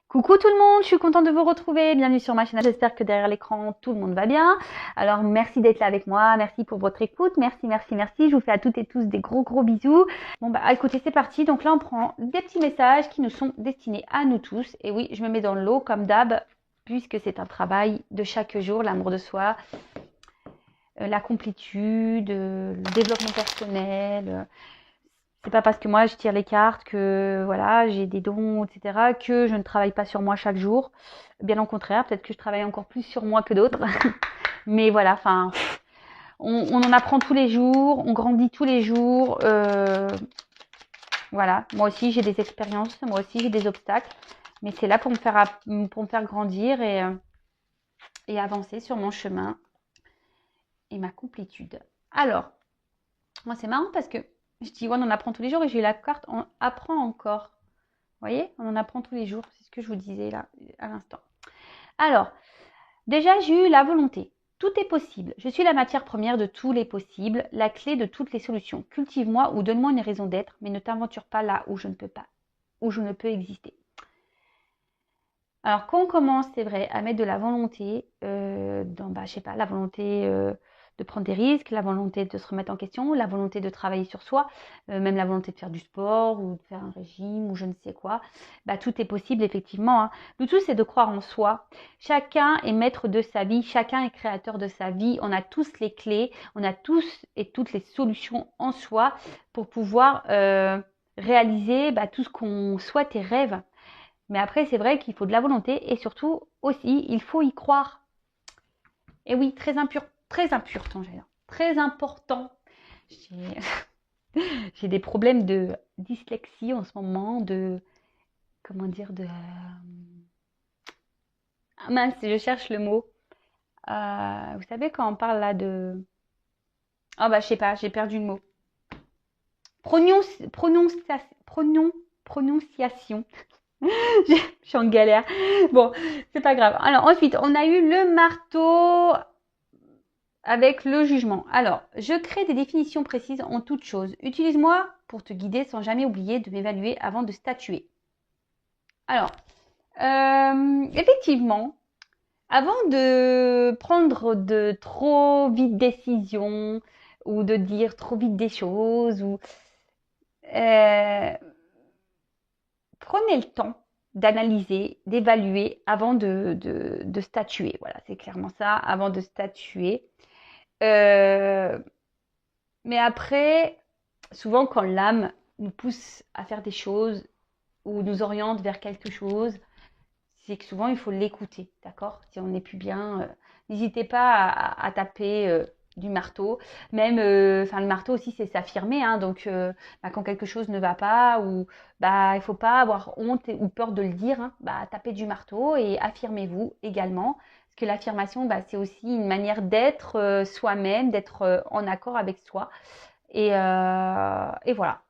Coucou tout le monde, je suis contente de vous retrouver. Bienvenue sur ma chaîne. J'espère que derrière l'écran, tout le monde va bien. Alors, merci d'être là avec moi. Merci pour votre écoute. Merci, merci, merci. Je vous fais à toutes et tous des gros, gros bisous. Bon, bah, écoutez, c'est parti. Donc là, on prend des petits messages qui nous sont destinés à nous tous. Et oui, je me mets dans le lot comme d'hab, puisque c'est un travail de chaque jour, l'amour de soi, la complétude, le développement personnel. C'est pas parce que moi je tire les cartes que voilà j'ai des dons, etc., que je ne travaille pas sur moi chaque jour. Bien au contraire, peut-être que je travaille encore plus sur moi que d'autres. Mais voilà, enfin, on en apprend tous les jours, on grandit tous les jours. Voilà, moi aussi j'ai des expériences, moi aussi j'ai des obstacles, mais c'est là pour me faire grandir et avancer sur mon chemin et ma complétude. Alors, moi c'est marrant parce que je dis ouais, on en apprend tous les jours et j'ai eu la carte on apprend encore. Vous voyez, on en apprend tous les jours. C'est ce que je vous disais là à l'instant. Alors, déjà, j'ai eu la volonté. Tout est possible. Je suis la matière première de tous les possibles, la clé de toutes les solutions. Cultive-moi ou donne-moi une raison d'être, mais ne t'aventure pas là où je ne peux pas, où je ne peux exister. Alors, quand on commence, c'est vrai, à mettre de la volonté je sais pas, la volonté de prendre des risques, la volonté de se remettre en question, la volonté de travailler sur soi, même la volonté de faire du sport ou de faire un régime ou je ne sais quoi, tout est possible effectivement, hein. Le tout, c'est de croire en soi. Chacun est maître de sa vie, chacun est créateur de sa vie. On a tous les clés, on a tous et toutes les solutions en soi pour pouvoir réaliser tout ce qu'on souhaite et rêve. Mais après, c'est vrai qu'il faut de la volonté et surtout aussi, il faut y croire. Et oui, très important, très important. J'ai j'ai des problèmes de dyslexie en ce moment, comment dire, ah mince, je cherche le mot. Vous savez quand on parle là de... Ah je sais pas, j'ai perdu le mot. Prononciation. Je suis en galère. Bon, c'est pas grave. Alors ensuite, on a eu le marteau avec le jugement. Alors, je crée des définitions précises en toute chose. Utilise-moi pour te guider sans jamais oublier de m'évaluer avant de statuer. Alors, effectivement, avant de prendre de trop vite décisions ou de dire trop vite des choses, euh, prenez le temps d'analyser, d'évaluer avant de statuer. Voilà, c'est clairement ça, avant de statuer. Euh, Mais après, souvent quand l'âme nous pousse à faire des choses ou nous oriente vers quelque chose, c'est que souvent il faut l'écouter, d'accord? Si on n'est plus bien, n'hésitez pas à taper du marteau. Même, le marteau aussi c'est s'affirmer, hein, donc quand quelque chose ne va pas ou il faut pas avoir honte ou peur de le dire, hein, tapez du marteau et affirmez-vous également. Parce que l'affirmation, c'est aussi une manière d'être soi-même, d'être en accord avec soi. Et voilà.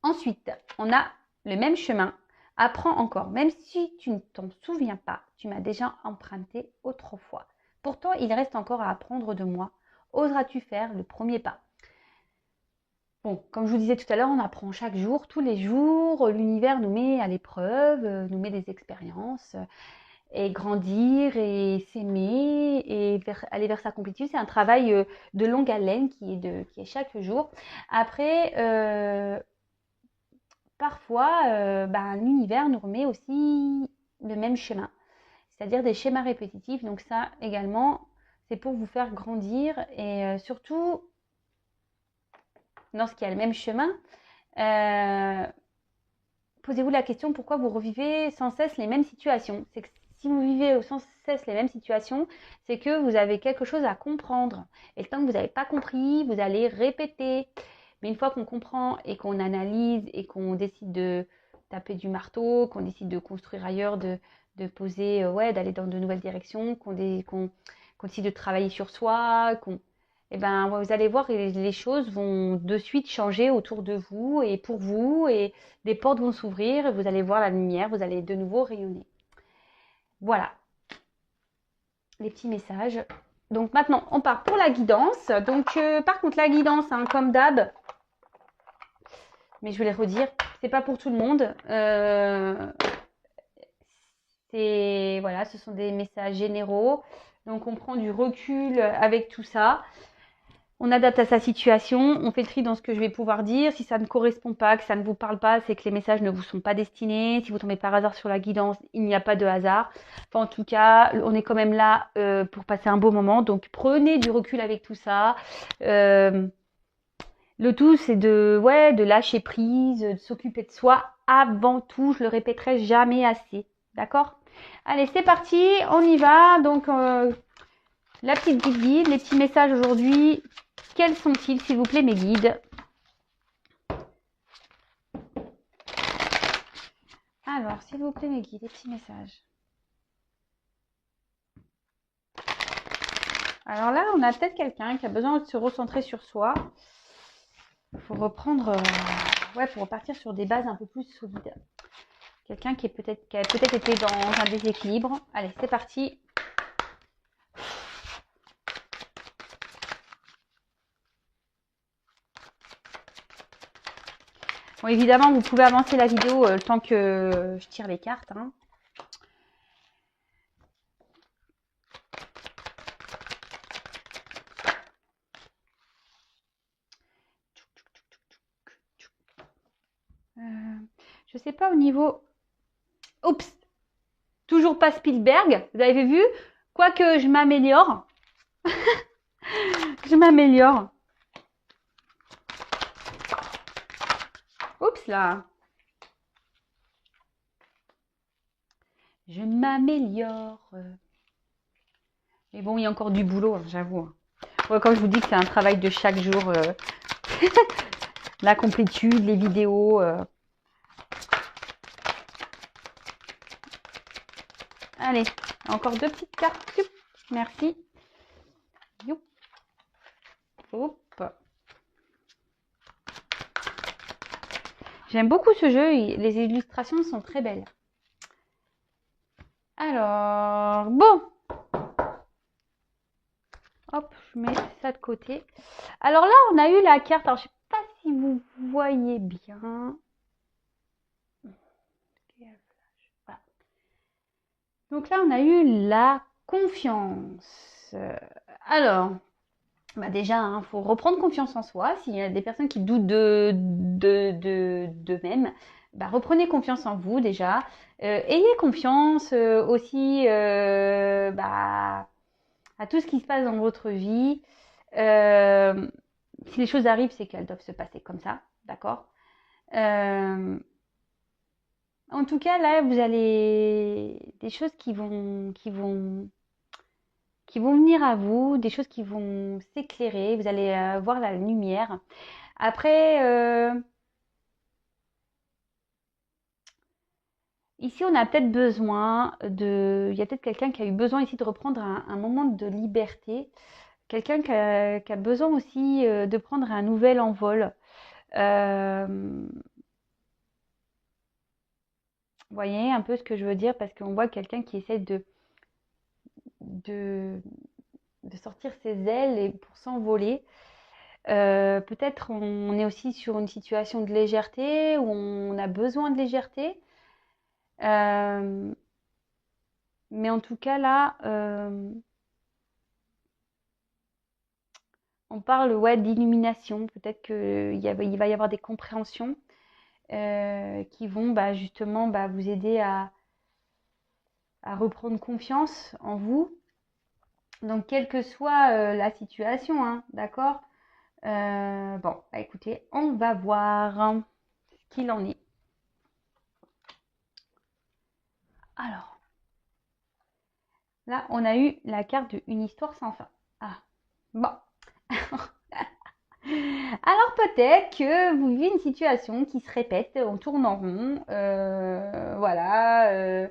Ensuite, on a le même chemin. Apprends encore. Même si tu ne t'en souviens pas, tu m'as déjà emprunté autrefois. Pourtant, il reste encore à apprendre de moi. Oseras-tu faire le premier pas? Bon, comme je vous disais tout à l'heure, on apprend chaque jour, tous les jours. L'univers nous met à l'épreuve, nous met des expériences. Et grandir et s'aimer et aller vers sa complétude, c'est un travail de longue haleine qui est chaque jour. Après, parfois, l'univers nous remet aussi le même schéma, c'est-à-dire des schémas répétitifs. Donc ça également, c'est pour vous faire grandir et surtout, lorsqu'il y a le même chemin, posez-vous la question pourquoi vous revivez sans cesse les mêmes situations. C'est que si vous vivez sans cesse les mêmes situations, c'est que vous avez quelque chose à comprendre. Et le temps que vous n'avez pas compris, vous allez répéter. Mais une fois qu'on comprend et qu'on analyse et qu'on décide de taper du marteau, qu'on décide de construire ailleurs, de poser, d'aller dans de nouvelles directions, qu'on décide de travailler sur soi, vous allez voir, les choses vont de suite changer autour de vous et pour vous, et des portes vont s'ouvrir, et vous allez voir la lumière, vous allez de nouveau rayonner. Voilà, les petits messages. Donc maintenant, on part pour la guidance. Donc par contre, la guidance, hein, comme d'hab, mais je vais le redire, c'est pas pour tout le monde. C'est, voilà, ce sont des messages généraux. Donc, on prend du recul avec tout ça. On adapte à sa situation, on fait le tri dans ce que je vais pouvoir dire. Si ça ne correspond pas, que ça ne vous parle pas, c'est que les messages ne vous sont pas destinés. Si vous tombez par hasard sur la guidance, il n'y a pas de hasard. Enfin, en tout cas, on est quand même là pour passer un beau moment. Donc, prenez du recul avec tout ça. Le tout, c'est de lâcher prise, de s'occuper de soi avant tout. Je le répéterai jamais assez. D'accord? Allez, c'est parti, on y va. Donc, la petite guide, les petits messages aujourd'hui. Quels sont-ils, s'il vous plaît, mes guides? Alors, s'il vous plaît, mes guides, les petits messages. Alors là, on a peut-être quelqu'un qui a besoin de se recentrer sur soi. Il faut reprendre, pour repartir sur des bases un peu plus solides. Quelqu'un qui a peut-être été dans un déséquilibre. Allez, c'est parti. Bon, évidemment, vous pouvez avancer la vidéo le temps que je tire les cartes. Hein. Je sais pas au niveau... Oups! Toujours pas Spielberg. Vous avez vu? Quoique je m'améliore. Je m'améliore. Oups là. Je m'améliore. Mais bon, il y a encore du boulot, hein, j'avoue. Hein. Ouais, comme je vous dis que c'est un travail de chaque jour. La complétude, les vidéos. Allez, encore deux petites cartes. Youp. Merci. Youp. Hop. J'aime beaucoup ce jeu. Les illustrations sont très belles. Alors, bon. Hop, je mets ça de côté. Alors là, on a eu la carte. Alors, je ne sais pas si vous voyez bien. Voilà. Donc là, on a eu la confiance. Alors, déjà, il faut reprendre confiance en soi. S'il y a des personnes qui doutent d'eux-mêmes, reprenez confiance en vous déjà. Ayez confiance aussi à tout ce qui se passe dans votre vie. Si les choses arrivent, c'est qu'elles doivent se passer comme ça, d'accord? En tout cas, là, vous allez des choses qui vont venir à vous, des choses qui vont s'éclairer. Vous allez voir la lumière. Après, ici, on a peut-être il y a peut-être quelqu'un qui a eu besoin ici de reprendre un moment de liberté. Quelqu'un qui a besoin aussi de prendre un nouvel envol. Vous voyez un peu ce que je veux dire parce qu'on voit quelqu'un qui essaie de, de sortir ses ailes et pour s'envoler. Peut-être on est aussi sur une situation de légèreté où on a besoin de légèreté. Mais en tout cas là, on parle d'illumination. Peut-être qu'il va y avoir des compréhensions qui vont justement vous aider à reprendre confiance en vous. Donc, quelle que soit la situation, hein, d'accord? Bon, écoutez, on va voir ce qu'il en est. Alors, là, on a eu la carte de Une histoire sans fin. Ah, bon. Alors peut-être que vous vivez une situation qui se répète, on tourne en rond, voilà.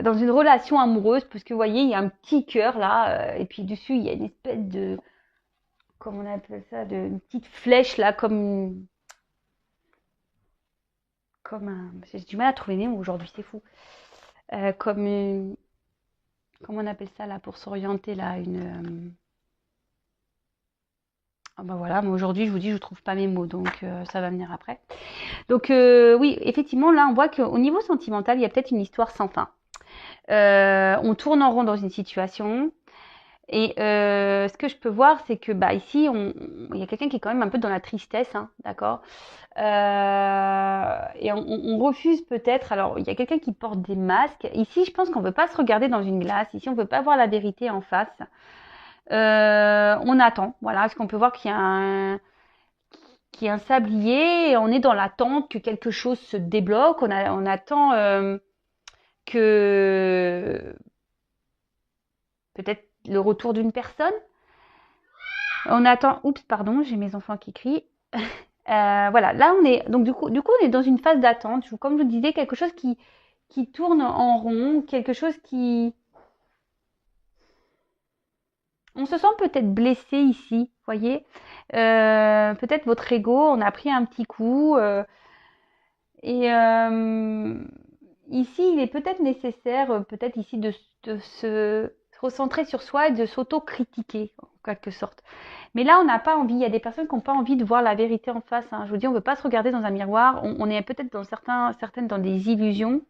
Dans une relation amoureuse, parce que vous voyez, il y a un petit cœur là, et puis dessus, il y a une espèce de, comment on appelle ça, une petite flèche là, comme un, j'ai du mal à trouver mes mots aujourd'hui, c'est fou. Comme une, comment on appelle ça là pour s'orienter là, Ah bah voilà, moi aujourd'hui, je vous dis, je trouve pas mes mots, donc ça va venir après. Donc oui, effectivement, là, on voit qu'au niveau sentimental, il y a peut-être une histoire sans fin. On tourne en rond dans une situation. Et ce que je peux voir, c'est que bah ici, il y a quelqu'un qui est quand même un peu dans la tristesse, hein, d'accord. Et on refuse peut-être. Alors, il y a quelqu'un qui porte des masques. Ici, je pense qu'on ne veut pas se regarder dans une glace. Ici, on ne veut pas voir la vérité en face. On attend. Voilà, parce qu'on peut voir qu'il y a un sablier. Et on est dans l'attente que quelque chose se débloque. On attend que peut-être le retour d'une personne. On attend. Oups, pardon, j'ai mes enfants qui crient. Voilà, là on est donc du coup on est dans une phase d'attente. Comme je vous disais, quelque chose qui tourne en rond, quelque chose qui. On se sent peut-être blessé ici, voyez. Peut-être votre ego, on a pris un petit coup. Et ici, il est peut-être nécessaire, peut-être ici, de se recentrer sur soi et de s'auto-critiquer, en quelque sorte. Mais là, on n'a pas envie. Il y a des personnes qui n'ont pas envie de voir la vérité en face, hein. Je vous dis, on ne veut pas se regarder dans un miroir. On est peut-être certaines dans des illusions,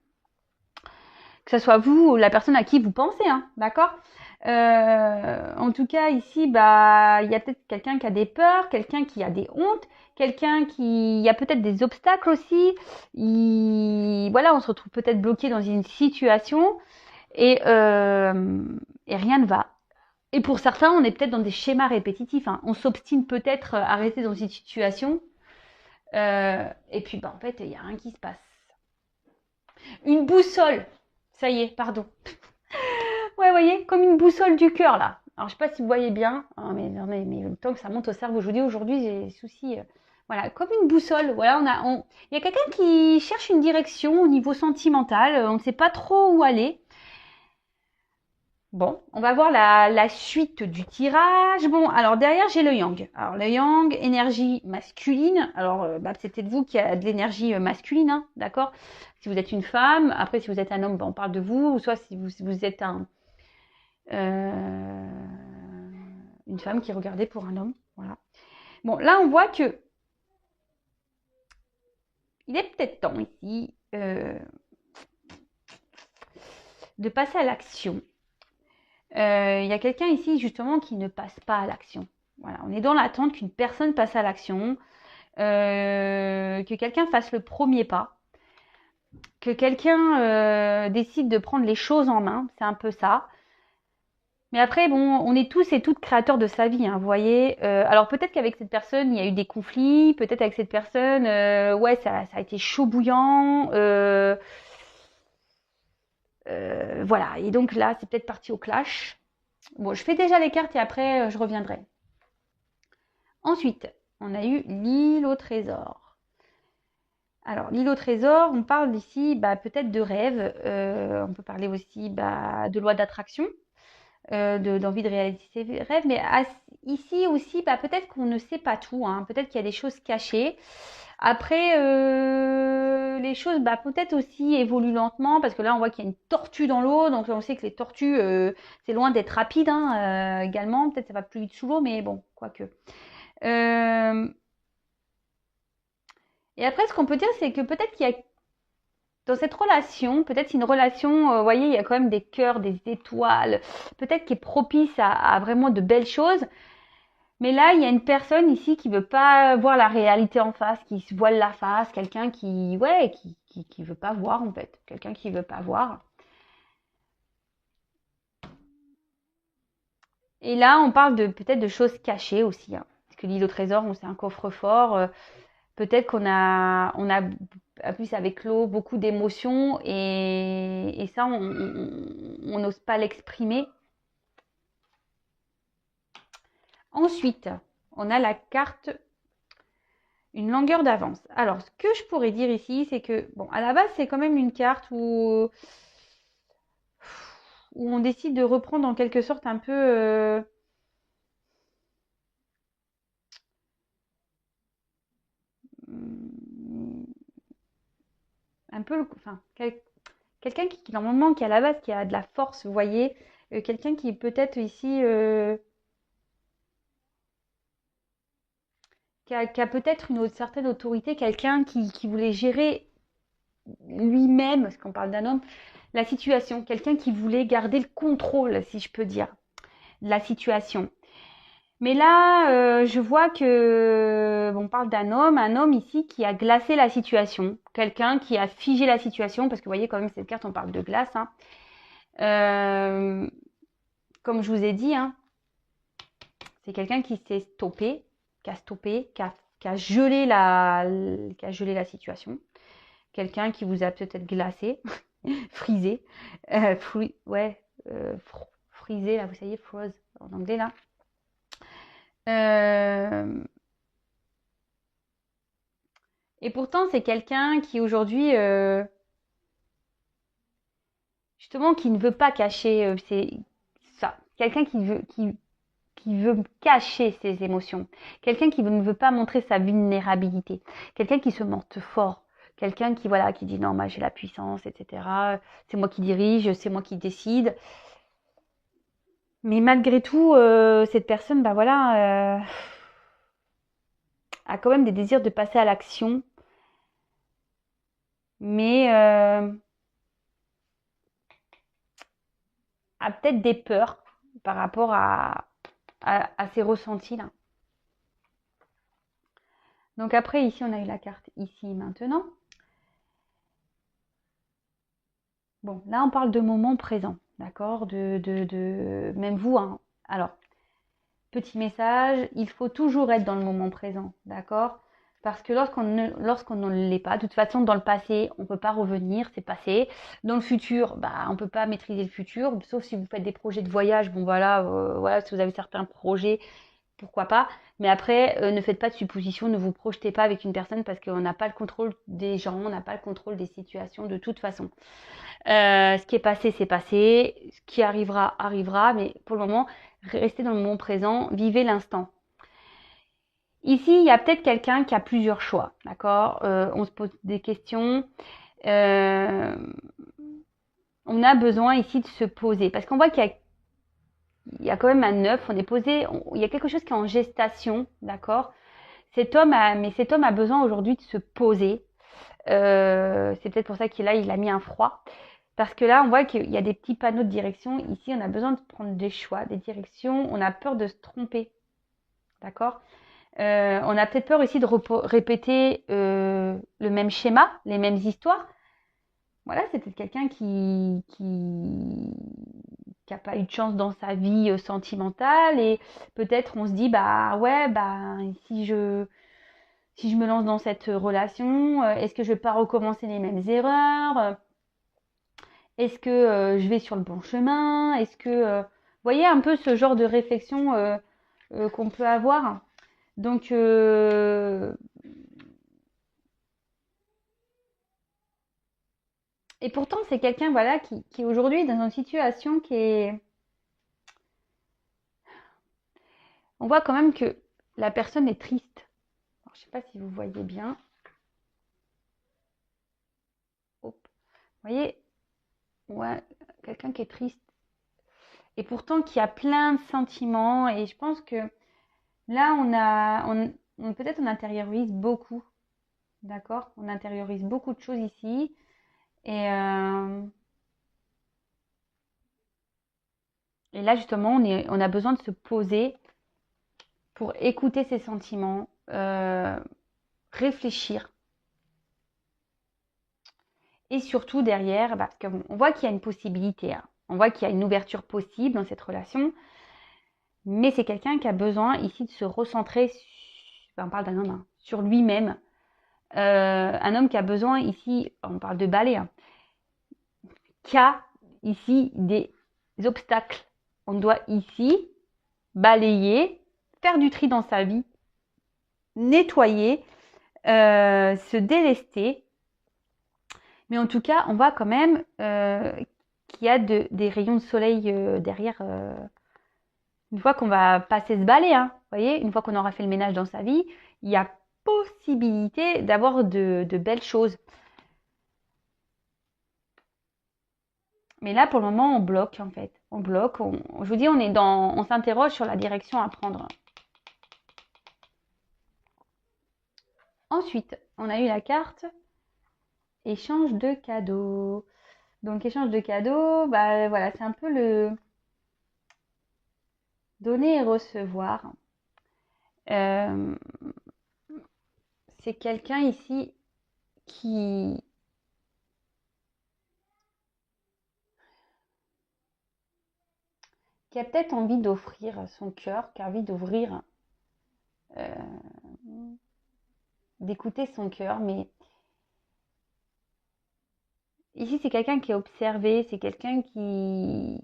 que ce soit vous ou la personne à qui vous pensez, hein, d'accord. En tout cas, ici, bah, il y a peut-être quelqu'un qui a des peurs, quelqu'un qui a des hontes, quelqu'un qui, il y a peut-être des obstacles aussi. Voilà, on se retrouve peut-être bloqué dans une situation et rien ne va. Et pour certains, on est peut-être dans des schémas répétitifs, hein. On s'obstine peut-être à rester dans une situation. Et puis, bah, en fait, il n'y a rien qui se passe. Une boussole. Ça y est, pardon. Ouais, vous voyez, comme une boussole du cœur, là. Alors, je sais pas si vous voyez bien. Ah, mais le temps que ça monte au cerveau, je vous dis, aujourd'hui, j'ai des soucis. Voilà, comme une boussole. Voilà, il y a quelqu'un qui cherche une direction au niveau sentimental. On ne sait pas trop où aller. Bon, on va voir la suite du tirage. Bon, alors derrière, j'ai le yang. Alors, le yang, énergie masculine. Alors, bah, c'est peut-être vous qui a de l'énergie masculine, hein, d'accord. Si vous êtes une femme, après, si vous êtes un homme, bah, on parle de vous. Ou soit si vous êtes euh, une femme qui regardait pour un homme. Voilà. Bon, là, on voit que il est peut-être temps ici de passer à l'action. Il y a quelqu'un ici justement qui ne passe pas à l'action. Voilà, on est dans l'attente qu'une personne passe à l'action, que quelqu'un fasse le premier pas, que quelqu'un décide de prendre les choses en main. C'est un peu ça. Mais après, bon, on est tous et toutes créateurs de sa vie, hein, vous voyez. Alors peut-être qu'avec cette personne, il y a eu des conflits. Peut-être avec cette personne, ouais, ça a été chaud bouillant. Voilà. Et donc là, c'est peut-être parti au clash. Bon, je fais déjà les cartes et après, je reviendrai. Ensuite, on a eu l'île au trésor. Alors, l'île au trésor, on parle ici bah, peut-être de rêve. On peut parler aussi bah, de loi d'attraction. D'envie de réaliser ses rêves. Mais ici aussi, bah, peut-être qu'on ne sait pas tout, hein. Peut-être qu'il y a des choses cachées. Après, les choses, bah, peut-être aussi évoluent lentement, parce que là, on voit qu'il y a une tortue dans l'eau, donc on sait que les tortues, c'est loin d'être rapide, hein, également. Peut-être ça va plus vite sous l'eau, mais bon, quoique. Euh, et après, ce qu'on peut dire, c'est que peut-être qu'il y a dans cette relation, peut-être c'est une relation, vous voyez, il y a quand même des cœurs, des étoiles, peut-être qui est propice à vraiment de belles choses. Mais là, il y a une personne ici qui veut pas voir la réalité en face, qui se voile la face, quelqu'un qui, ouais, qui veut pas voir en fait, quelqu'un qui veut pas voir. Et là, on parle de peut-être de choses cachées aussi, hein. Parce que l'île au trésor, c'est un coffre-fort. Peut-être qu'on a plus avec l'eau beaucoup d'émotions et ça, on n'ose pas l'exprimer. Ensuite, on a la carte une longueur d'avance. Alors, ce que je pourrais dire ici, c'est que, bon, à la base, c'est quand même une carte où on décide de reprendre en quelque sorte un peu un peu, enfin, quelqu'un qui normalement qui à la base qui a de la force, vous voyez, quelqu'un qui peut-être ici qui a peut-être une certaine autorité, quelqu'un qui voulait gérer lui-même, parce qu'on parle d'un homme, la situation, quelqu'un qui voulait garder le contrôle, si je peux dire, de la situation. Mais là, je vois que on parle d'un homme, un homme ici qui a glacé la situation, quelqu'un qui a figé la situation, parce que vous voyez quand même cette carte, on parle de glace. Hein. Comme je vous ai dit, hein, c'est quelqu'un qui s'est stoppé, qui a gelé qui a gelé la situation. Quelqu'un qui vous a peut-être glacé, frisé, ouais, frisé là, vous savez, froze en anglais là. Et pourtant, c'est quelqu'un qui aujourd'hui, justement, qui ne veut pas cacher c'est ça. Quelqu'un qui veut cacher ses émotions. Quelqu'un qui ne veut pas montrer sa vulnérabilité. Quelqu'un qui se montre fort. Quelqu'un qui, voilà, qui dit non, moi j'ai la puissance, etc. C'est moi qui dirige, c'est moi qui décide. Mais malgré tout, cette personne, bah voilà, a quand même des désirs de passer à l'action. Mais a peut-être des peurs par rapport à ces ressentis-là. Donc après, ici, on a eu la carte ici, maintenant. Bon, là, on parle de moment présent, d'accord même vous, hein. Alors, petit message, il faut toujours être dans le moment présent, d'accord? Parce que lorsqu'on ne l'est pas, de toute façon, dans le passé, on ne peut pas revenir, c'est passé. Dans le futur, bah, on ne peut pas maîtriser le futur, sauf si vous faites des projets de voyage. Bon, voilà, voilà, si vous avez certains projets, pourquoi pas. Mais après, ne faites pas de suppositions, ne vous projetez pas avec une personne parce qu'on n'a pas le contrôle des gens, on n'a pas le contrôle des situations de toute façon. Ce qui est passé, c'est passé. Ce qui arrivera, arrivera. Mais pour le moment, restez dans le moment présent, vivez l'instant. Ici, il y a peut-être quelqu'un qui a plusieurs choix, d'accord On se pose des questions. Euh, on a besoin ici de se poser parce qu'on voit qu'il y a quand même un 9. On est posé. Il y a quelque chose qui est en gestation, d'accord mais cet homme a besoin aujourd'hui de se poser. C'est peut-être pour ça qu'il il a mis un froid. Parce que là, on voit qu'il y a des petits panneaux de direction. Ici, on a besoin de prendre des choix, des directions. On a peur de se tromper. D'accord On a peut-être peur ici de répéter le même schéma, les mêmes histoires. Voilà, c'est peut-être quelqu'un qui a pas eu de chance dans sa vie sentimentale. Et peut-être on se dit, bah ouais, bah si je me lance dans cette relation, est-ce que je vais pas recommencer les mêmes erreurs Est-ce que je vais sur le bon chemin Est-ce que, vous voyez un peu ce genre de réflexion qu'on peut avoir. Donc, et pourtant, c'est quelqu'un voilà, qui est aujourd'hui dans une situation qui est... On voit quand même que la personne est triste. Alors, je ne sais pas si vous voyez bien. Hop. Vous voyez, ouais, quelqu'un qui est triste. Et pourtant, qui a plein de sentiments. Et je pense que là, peut-être on intériorise beaucoup. D'accord On intériorise beaucoup de choses ici. Et, et là, justement, on a besoin de se poser pour écouter ses sentiments, réfléchir. Et surtout derrière, parce qu'on voit qu'il y a une possibilité, hein. On voit qu'il y a une ouverture possible dans cette relation, mais c'est quelqu'un qui a besoin ici de se recentrer, on parle d'un homme, hein, sur lui-même. Un homme qui a besoin ici, on parle de balai, hein, qui a ici des obstacles. On doit ici balayer, faire du tri dans sa vie, nettoyer, se délester. Mais en tout cas, on voit quand même qu'il y a des rayons de soleil derrière. Une fois qu'on va passer ce balai, hein, vous voyez, une fois qu'on aura fait le ménage dans sa vie, il y a possibilité d'avoir de belles choses. Mais là, pour le moment, on bloque en fait. On bloque. Je vous dis, on s'interroge sur la direction à prendre. Ensuite, on a eu la carte échange de cadeaux. Donc, échange de cadeaux, bah voilà, c'est un peu le donner et recevoir. Euh, c'est quelqu'un ici qui, qui a peut-être envie d'offrir son cœur, qui a envie d'ouvrir, euh, d'écouter son cœur. Mais ici, c'est quelqu'un qui est observé, c'est quelqu'un qui,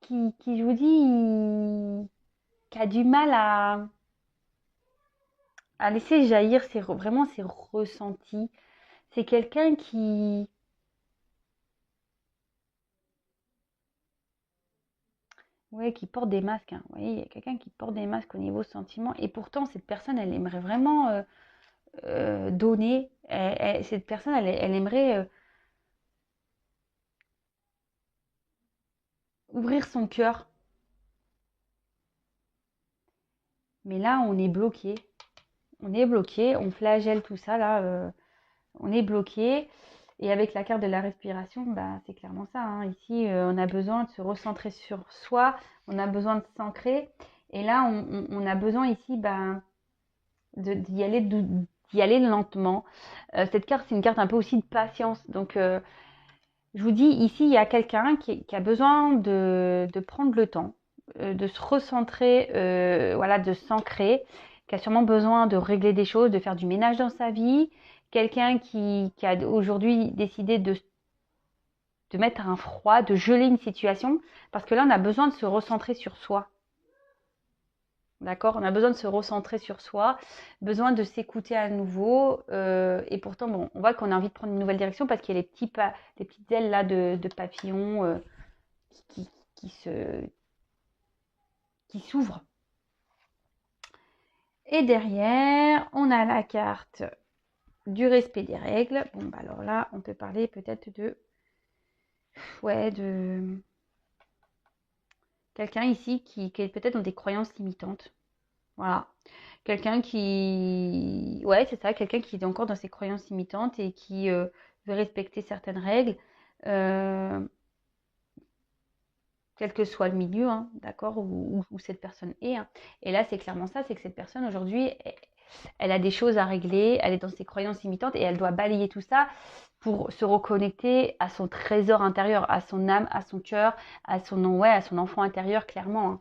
je vous dis, qui a du mal à laisser jaillir vraiment ses ressentis. C'est quelqu'un ouais, qui porte des masques, hein. Vous voyez, il y a quelqu'un qui porte des masques au niveau sentiment. Et pourtant, cette personne, elle aimerait vraiment donner. Cette personne, elle aimerait ouvrir son cœur. Mais là, on est bloqué. On est bloqué. On flagelle tout ça, là. On est bloqué. Et avec la carte de la respiration, bah, c'est clairement ça, hein. Ici, on a besoin de se recentrer sur soi. On a besoin de s'ancrer. Et là, on a besoin ici, bah, d'y aller, d'y aller lentement. Cette carte, c'est une carte un peu aussi de patience. Donc, je vous dis, ici, il y a quelqu'un qui a besoin de prendre le temps, de se recentrer, voilà, de s'ancrer, qui a sûrement besoin de régler des choses, de faire du ménage dans sa vie. Quelqu'un qui a aujourd'hui décidé de mettre un froid, de geler une situation, parce que là, on a besoin de se recentrer sur soi. D'accord? On a besoin de se recentrer sur soi, besoin de s'écouter à nouveau. Et pourtant, bon, on voit qu'on a envie de prendre une nouvelle direction parce qu'il y a les petites ailes là de papillon qui, qui se, qui s'ouvrent. Et derrière, on a la carte du respect des règles. Bon, bah alors là, on peut parler peut-être de quelqu'un ici qui est peut-être dans des croyances limitantes. Voilà. Quelqu'un qui, ouais, c'est ça, quelqu'un qui est encore dans ses croyances limitantes et qui veut respecter certaines règles, euh, quel que soit le milieu, hein, d'accord, où cette personne est, hein. Et là, c'est clairement ça, c'est que cette personne aujourd'hui, elle a des choses à régler, elle est dans ses croyances limitantes et elle doit balayer tout ça pour se reconnecter à son trésor intérieur, à son âme, à son cœur, ouais, à son enfant intérieur, clairement, hein.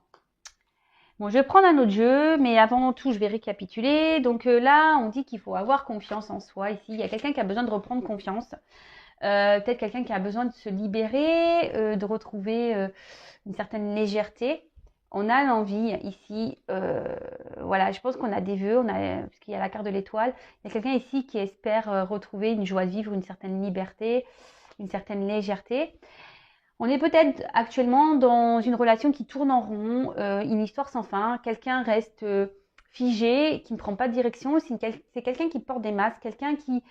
Bon, je vais prendre un autre jeu, mais avant tout, je vais récapituler. Donc là, on dit qu'il faut avoir confiance en soi. Ici, il y a quelqu'un qui a besoin de reprendre confiance. Peut-être quelqu'un qui a besoin de se libérer, de retrouver une certaine légèreté. On a l'envie ici, voilà, je pense qu'on a des vœux, parce qu'il y a la carte de l'étoile. Il y a quelqu'un ici qui espère retrouver une joie de vivre, une certaine liberté, une certaine légèreté. On est peut-être actuellement dans une relation qui tourne en rond, une histoire sans fin. Quelqu'un reste figé, qui ne prend pas de direction. C'est quelqu'un qui porte des masques, quelqu'un qui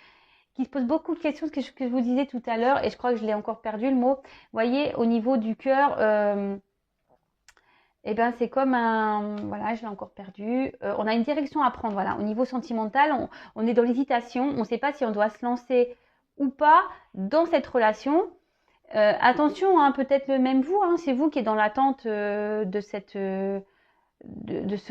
se pose beaucoup de questions, que je vous disais tout à l'heure, et je crois que je l'ai encore perdu le mot. Vous voyez, au niveau du cœur, eh ben, c'est comme un... Voilà, je l'ai encore perdu. On a une direction à prendre. Voilà. Au niveau sentimental, on est dans l'hésitation. On ne sait pas si on doit se lancer ou pas dans cette relation. Attention, hein, peut-être même vous, hein, c'est vous qui êtes dans l'attente de ce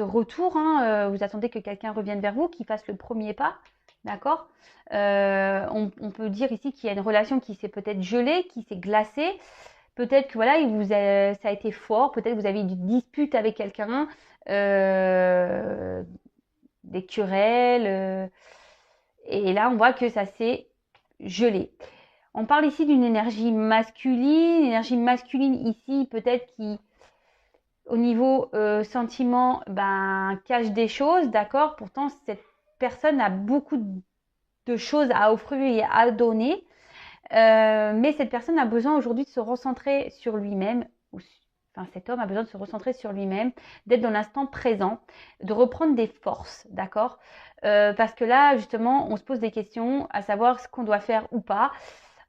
retour, hein, vous attendez que quelqu'un revienne vers vous, qu'il fasse le premier pas, d'accord. On peut dire ici qu'il y a une relation qui s'est peut-être gelée, qui s'est glacée. Peut-être que voilà, ça a été fort. Peut-être que vous avez eu une dispute avec quelqu'un, des querelles. Et là, on voit que ça s'est gelé. On parle ici d'une énergie masculine. L'énergie masculine ici, peut-être qui, au niveau sentiment, ben, cache des choses, d'accord. Pourtant, cette personne a beaucoup de choses à offrir et à donner. Mais cette personne a besoin aujourd'hui de se recentrer sur lui-même. Enfin, cet homme a besoin de se recentrer sur lui-même, d'être dans l'instant présent, de reprendre des forces, d'accord. Parce que là, justement, on se pose des questions, à savoir ce qu'on doit faire ou pas.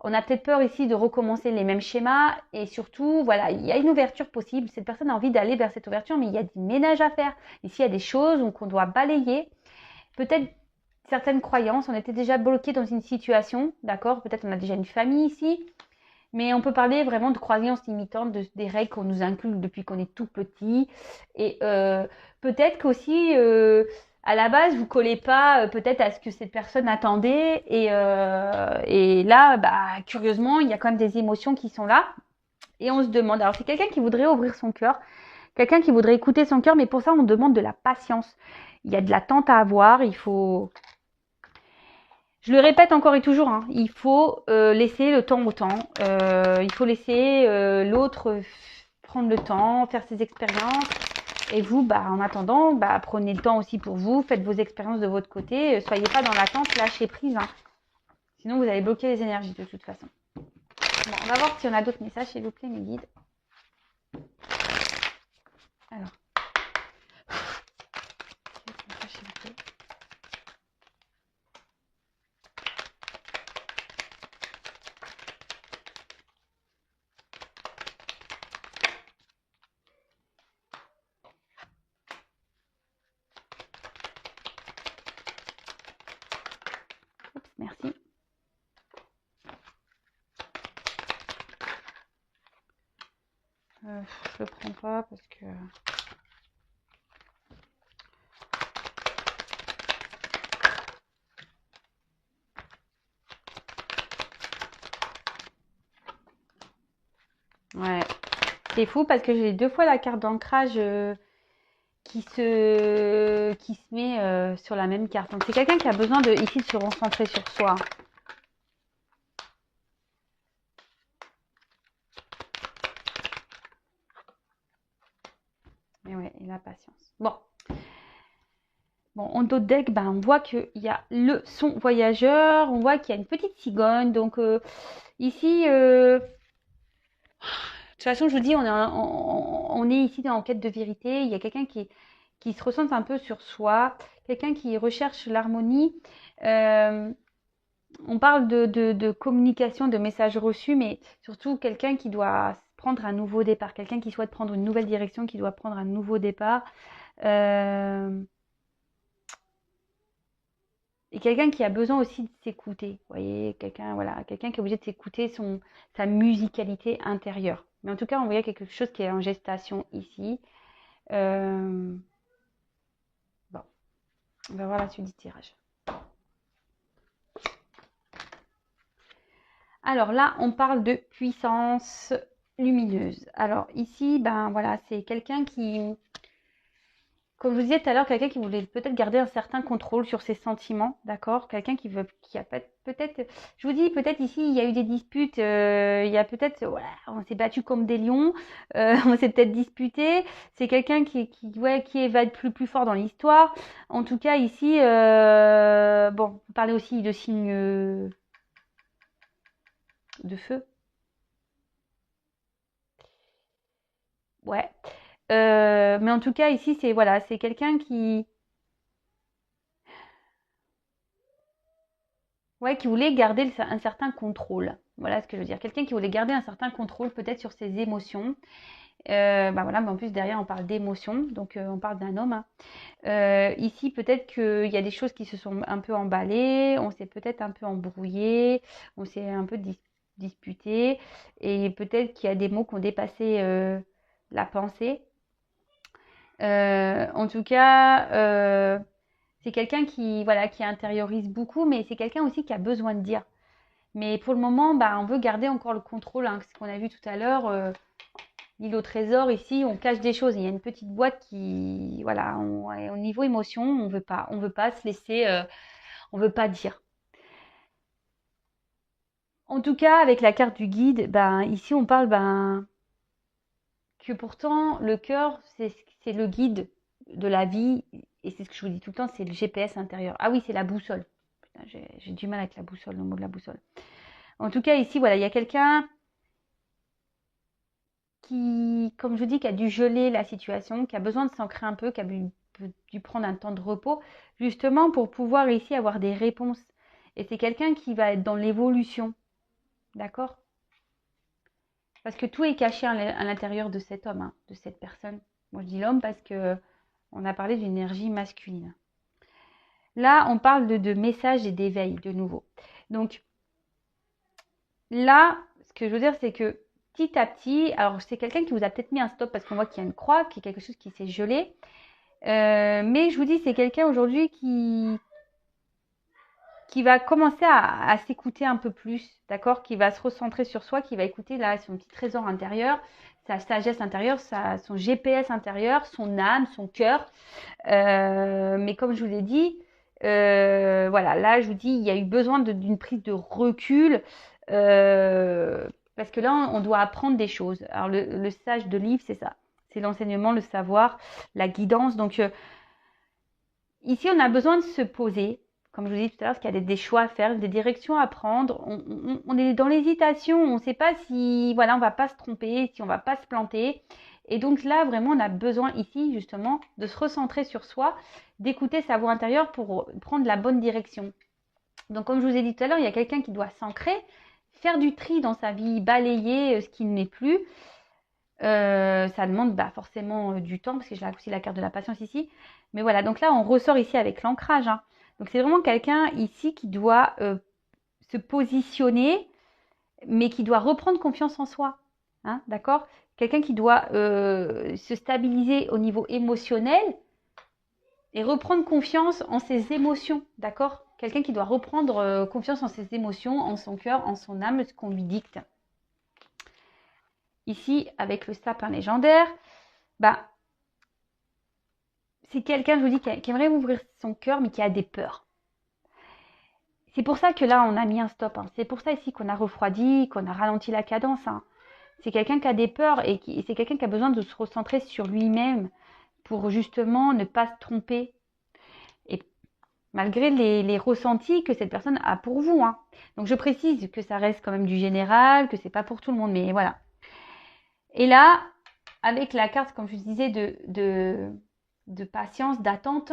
On a peut-être peur ici de recommencer les mêmes schémas et surtout, voilà, il y a une ouverture possible. Cette personne a envie d'aller vers cette ouverture, mais il y a du ménage à faire. Ici, il y a des choses qu'on doit balayer. Peut-être certaines croyances. On était déjà bloqué dans une situation, d'accord? Peut-être on a déjà une famille ici. Mais on peut parler vraiment de croyances limitantes, des règles qu'on nous inculque depuis qu'on est tout petit. Et peut-être qu'aussi, à la base, vous collez pas peut-être à ce que cette personne attendait. Et là, bah, curieusement, il y a quand même des émotions qui sont là. Et on se demande, alors c'est quelqu'un qui voudrait ouvrir son cœur, quelqu'un qui voudrait écouter son cœur, mais pour ça, on demande de la patience. Il y a de l'attente à avoir, il faut... Je le répète encore et toujours, hein, il faut laisser le temps au temps. Il faut laisser l'autre prendre le temps, faire ses expériences. Et vous, bah, en attendant, bah, prenez le temps aussi pour vous. Faites vos expériences de votre côté. Soyez pas dans l'attente, lâchez prise. Hein. Sinon, vous allez bloquer les énergies de toute façon. Bon, on va voir si on a d'autres messages, s'il vous plaît, mes guides. Alors. Oups, merci. Je le prends pas parce que... Ouais, c'est fou parce que j'ai 2 fois la carte d'ancrage qui se met sur la même carte. Donc c'est quelqu'un qui a besoin de ici de se recentrer sur soi. Et ouais, et la patience. Bon. Bon, en d'autres decks, ben, on voit qu'il y a le son voyageur, on voit qu'il y a une petite cigogne. Donc ici, de toute façon, je vous dis, on est ici en quête de vérité. Il y a quelqu'un qui se ressent un peu sur soi, quelqu'un qui recherche l'harmonie. On parle de communication, de messages reçus, mais surtout quelqu'un qui doit prendre un nouveau départ, quelqu'un qui souhaite prendre une nouvelle direction, qui doit prendre un nouveau départ. Et quelqu'un qui a besoin aussi de s'écouter. Vous voyez, quelqu'un voilà, quelqu'un qui est obligé de s'écouter sa musicalité intérieure. Mais en tout cas, on voit quelque chose qui est en gestation ici. Bon, on va voir la suite du tirage. Alors là, on parle de puissance lumineuse. Alors ici, ben voilà, c'est quelqu'un qui, comme je vous disais tout à l'heure, quelqu'un qui voulait peut-être garder un certain contrôle sur ses sentiments, d'accord? Quelqu'un qui a peut-être, je vous dis, peut-être ici, il y a eu des disputes, il y a peut-être, voilà, on s'est battu comme des lions, on s'est peut-être disputé. C'est quelqu'un qui va être plus fort dans l'histoire. En tout cas, ici, bon, on parlait aussi de signes de feu. Ouais. Mais en tout cas, ici, c'est voilà, c'est quelqu'un ouais, qui voulait garder un certain contrôle. Voilà ce que je veux dire. Quelqu'un qui voulait garder un certain contrôle peut-être sur ses émotions. Bah voilà, mais en plus derrière on parle d'émotions, donc on parle d'un homme. Hein. Ici peut-être qu'il y a des choses qui se sont un peu emballées, on s'est peut-être un peu embrouillé, on s'est un peu disputé, et peut-être qu'il y a des mots qui ont dépassé la pensée. En tout cas, c'est quelqu'un qui, voilà, qui intériorise beaucoup, mais c'est quelqu'un aussi qui a besoin de dire. Mais pour le moment, bah, on veut garder encore le contrôle. Hein, ce qu'on a vu tout à l'heure, l'île au trésor, ici, on cache des choses. Il y a une petite boîte qui, voilà, au niveau émotion, on veut pas se laisser, on veut pas dire. En tout cas, avec la carte du guide, ben, ici, on parle ben, que pourtant, le cœur, c'est le guide de la vie. Et c'est ce que je vous dis tout le temps, c'est le GPS intérieur. Ah oui, c'est la boussole. Putain, j'ai du mal avec la boussole, le mot de la boussole. En tout cas, ici, voilà, il y a quelqu'un qui, comme je dis, qui a dû geler la situation, qui a besoin de s'ancrer un peu, qui a dû prendre un temps de repos, justement pour pouvoir ici avoir des réponses. Et c'est quelqu'un qui va être dans l'évolution. D'accord? Parce que tout est caché à l'intérieur de cet homme, hein, de cette personne. Moi, je dis l'homme parce que on a parlé d'une énergie masculine. Là, on parle de message et d'éveil, de nouveau. Donc, là, ce que je veux dire, c'est que petit à petit, alors c'est quelqu'un qui vous a peut-être mis un stop parce qu'on voit qu'il y a une croix, qui est quelque chose qui s'est gelé. Mais je vous dis, c'est quelqu'un aujourd'hui qui va commencer à s'écouter un peu plus, d'accord? Qui va se recentrer sur soi, qui va écouter là son petit trésor intérieur, sa sagesse intérieure, son GPS intérieur, son âme, son cœur. Mais comme je vous l'ai dit, voilà, là je vous dis, il y a eu besoin d'une prise de recul. Parce que là, on doit apprendre des choses. Alors le sage de livre, c'est ça. C'est l'enseignement, le savoir, la guidance. Donc ici, on a besoin de se poser, comme je vous disais tout à l'heure, parce qu'il y a des choix à faire, des directions à prendre. On est dans l'hésitation, on ne sait pas si voilà, on va pas se tromper, si on va pas se planter. Et donc là, vraiment, on a besoin ici, justement, de se recentrer sur soi, d'écouter sa voix intérieure pour prendre la bonne direction. Donc, comme je vous ai dit tout à l'heure, il y a quelqu'un qui doit s'ancrer, faire du tri dans sa vie, balayer ce qui n'est plus. Ça demande forcément du temps, parce que j'ai aussi la carte de la patience ici. Mais voilà, donc là, on ressort ici avec l'ancrage, hein. Donc, c'est vraiment quelqu'un ici qui doit se positionner, mais qui doit reprendre confiance en soi. Hein, d'accord? Quelqu'un qui doit se stabiliser au niveau émotionnel et reprendre confiance en ses émotions. D'accord? Quelqu'un qui doit reprendre confiance en ses émotions, en son cœur, en son âme, ce qu'on lui dicte. Ici, avec le sapin légendaire, c'est quelqu'un, je vous dis, qui aimerait ouvrir son cœur, mais qui a des peurs. C'est pour ça que là, on a mis un stop. Hein. C'est pour ça ici qu'on a refroidi, qu'on a ralenti la cadence. Hein. C'est quelqu'un qui a des peurs et c'est quelqu'un qui a besoin de se recentrer sur lui-même pour justement ne pas se tromper. Et malgré les ressentis que cette personne a pour vous. Hein. Donc je précise que ça reste quand même du général, que c'est pas pour tout le monde, mais voilà. Et là, avec la carte, comme je vous disais, de patience, d'attente,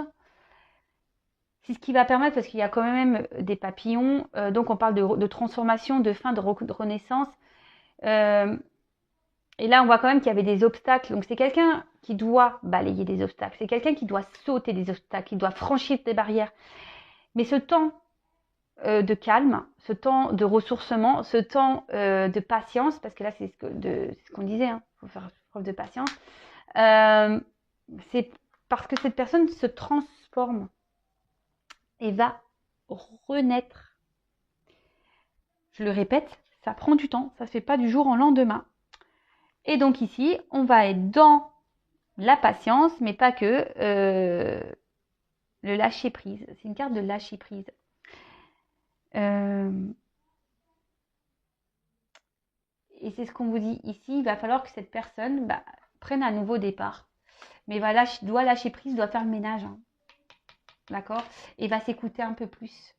c'est ce qui va permettre, parce qu'il y a quand même des papillons, donc on parle de transformation, de fin, de renaissance. Et là, on voit quand même qu'il y avait des obstacles. Donc c'est quelqu'un qui doit balayer des obstacles. C'est quelqu'un qui doit sauter des obstacles, qui doit franchir des barrières. Mais ce temps de calme, ce temps de ressourcement, ce temps de patience, parce que là, c'est ce qu'on disait, hein, faut faire preuve de patience. C'est parce que cette personne se transforme et va renaître. Je le répète, ça prend du temps, ça ne se fait pas du jour au lendemain. Et donc ici, on va être dans la patience, mais pas que, le lâcher prise. C'est une carte de lâcher prise. Et c'est ce qu'on vous dit ici, il va falloir que cette personne prenne un nouveau départ. Mais doit lâcher prise, doit faire le ménage. Hein. D'accord? Et va s'écouter un peu plus.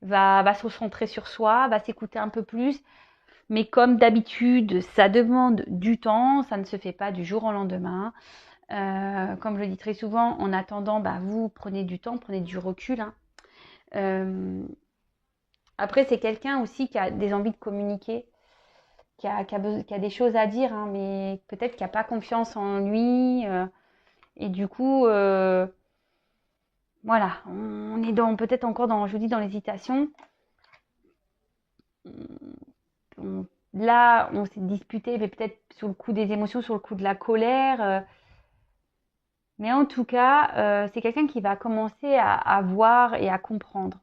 Va se recentrer sur soi, va s'écouter un peu plus. Mais comme d'habitude, ça demande du temps, ça ne se fait pas du jour au lendemain. Comme je le dis très souvent, en attendant, vous prenez du temps, prenez du recul. Hein. Après, c'est quelqu'un aussi qui a des envies de communiquer, qui a des choses à dire, hein, mais peut-être qu'il n'a pas confiance en lui. Et du coup, voilà, on est peut-être encore je vous dis, dans l'hésitation. Là, on s'est disputé, mais peut-être sur le coup des émotions, sur le coup de la colère. Mais en tout cas, c'est quelqu'un qui va commencer à voir et à comprendre.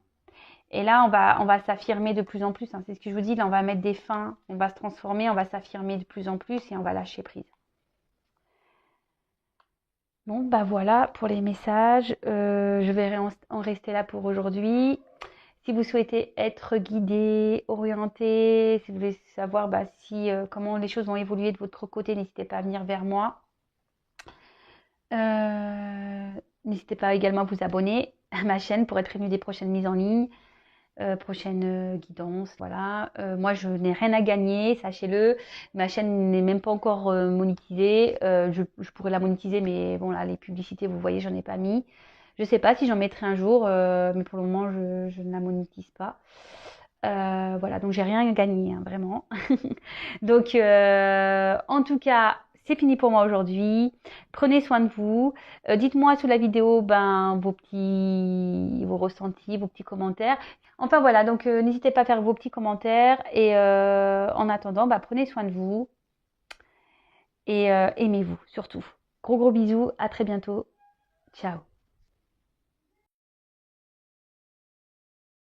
Et là, on va s'affirmer de plus en plus. Hein. C'est ce que je vous dis, là, on va mettre des fins, on va se transformer, on va s'affirmer de plus en plus et on va lâcher prise. Bon, voilà pour les messages. Je vais en rester là pour aujourd'hui. Si vous souhaitez être guidé, orienté, si vous voulez savoir comment les choses vont évoluer de votre côté, n'hésitez pas à venir vers moi. N'hésitez pas également à vous abonner à ma chaîne pour être prévenu des prochaines mises en ligne, prochaines guidances. Voilà. Moi, je n'ai rien à gagner, sachez-le. Ma chaîne n'est même pas encore monétisée. Je pourrais la monétiser, mais bon, là, les publicités, vous voyez, j'en ai pas mis. Je sais pas si j'en mettrai un jour, mais pour le moment, je ne la monétise pas. Voilà, donc j'ai rien gagné, hein, vraiment. Donc, en tout cas, c'est fini pour moi aujourd'hui. Prenez soin de vous. Dites-moi sous la vidéo ben, vos ressentis, vos petits commentaires. Enfin voilà, donc n'hésitez pas à faire vos petits commentaires. Et en attendant, bah, prenez soin de vous et aimez-vous surtout. Gros gros bisous, à très bientôt. Ciao.